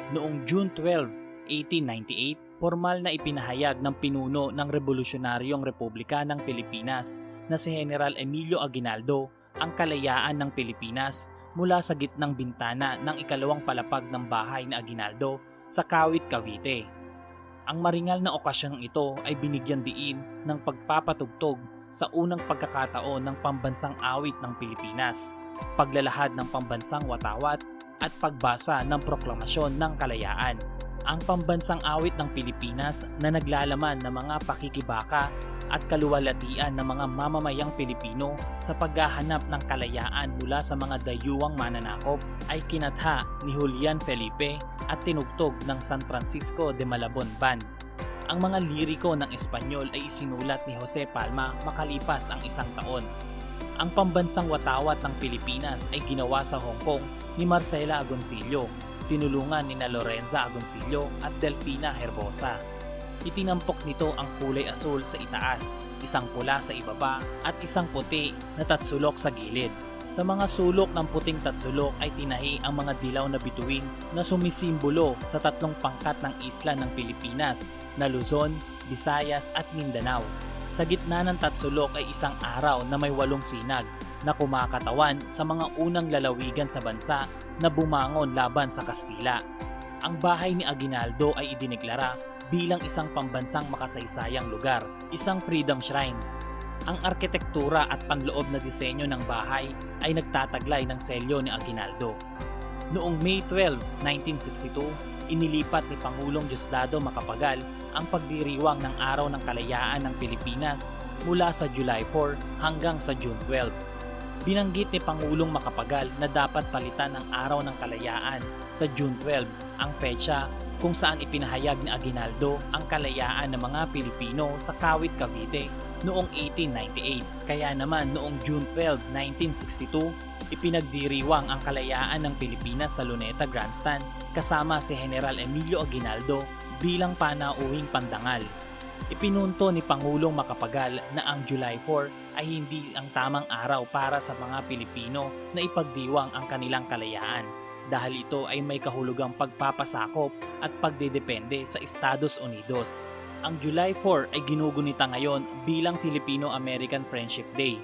Noong June 12, 1898, formal na ipinahayag ng pinuno ng Revolusyonaryong Republika ng Pilipinas na si General Emilio Aguinaldo ang kalayaan ng Pilipinas mula sa gitnang bintana ng ikalawang palapag ng bahay ni Aguinaldo sa Kawit, Cavite. Ang maringal na okasyong ito ay binigyan diin ng pagpapatugtog sa unang pagkakataon ng pambansang awit ng Pilipinas, paglalahad ng pambansang watawat at pagbasa ng proklamasyon ng kalayaan. Ang pambansang awit ng Pilipinas na naglalaman ng mga pakikibaka at kaluwalhatian ng mga mamamayang Pilipino sa paghahanap ng kalayaan mula sa mga dayuhang mananakop ay kinatha ni Julian Felipe at tinugtog ng San Francisco de Malabon Band. Ang mga liriko ng Espanyol ay isinulat ni Jose Palma makalipas ang isang taon. Ang pambansang watawat ng Pilipinas ay ginawa sa Hong Kong ni Marcela Agoncillo, tinulungan ni Lorenza Agoncillo at Delfina Herbosa. Itinampok nito ang kulay asul sa itaas, isang pula sa ibaba at isang puti na tatsulok sa gilid. Sa mga sulok ng puting tatsulok ay tinahi ang mga dilaw na bituin na sumisimbolo sa tatlong pangkat ng isla ng Pilipinas na Luzon, Visayas at Mindanao. Sa gitna ng tatsulok ay isang araw na may 8 sinag na kumakatawan sa mga unang lalawigan sa bansa na bumangon laban sa Kastila. Ang bahay ni Aguinaldo ay idineklara bilang isang pambansang makasaysayang lugar, isang freedom shrine. Ang arkitektura at panloob na disenyo ng bahay ay nagtataglay ng selyo ni Aguinaldo. Noong May 12, 1962, inilipat ni Pangulong Diosdado Macapagal ang pagdiriwang ng Araw ng Kalayaan ng Pilipinas mula sa July 4 hanggang sa June 12. Binanggit ni Pangulong Macapagal na dapat palitan ang Araw ng Kalayaan sa June 12, ang petsa kung saan ipinahayag ni Aguinaldo ang kalayaan ng mga Pilipino sa Kawit, Cavite noong 1898. Kaya naman noong June 12, 1962, ipinagdiriwang ang kalayaan ng Pilipinas sa Luneta Grandstand kasama si General Emilio Aguinaldo bilang panauhing pandangal. Ipinunto ni Pangulong Macapagal na ang July 4 ay hindi ang tamang araw para sa mga Pilipino na ipagdiwang ang kanilang kalayaan dahil ito ay may kahulugang pagpapasakop at pagdedepende sa Estados Unidos. Ang July 4 ay ginugunita ngayon bilang Filipino-American Friendship Day.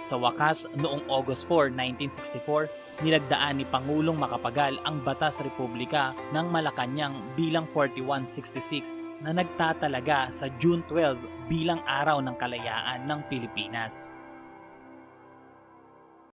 Sa wakas, noong August 4, 1964, nilagdaan ni Pangulong Macapagal ang Batas Republika ng Malacanang bilang 4166 na nagtatalaga sa June 12 bilang Araw ng Kalayaan ng Pilipinas.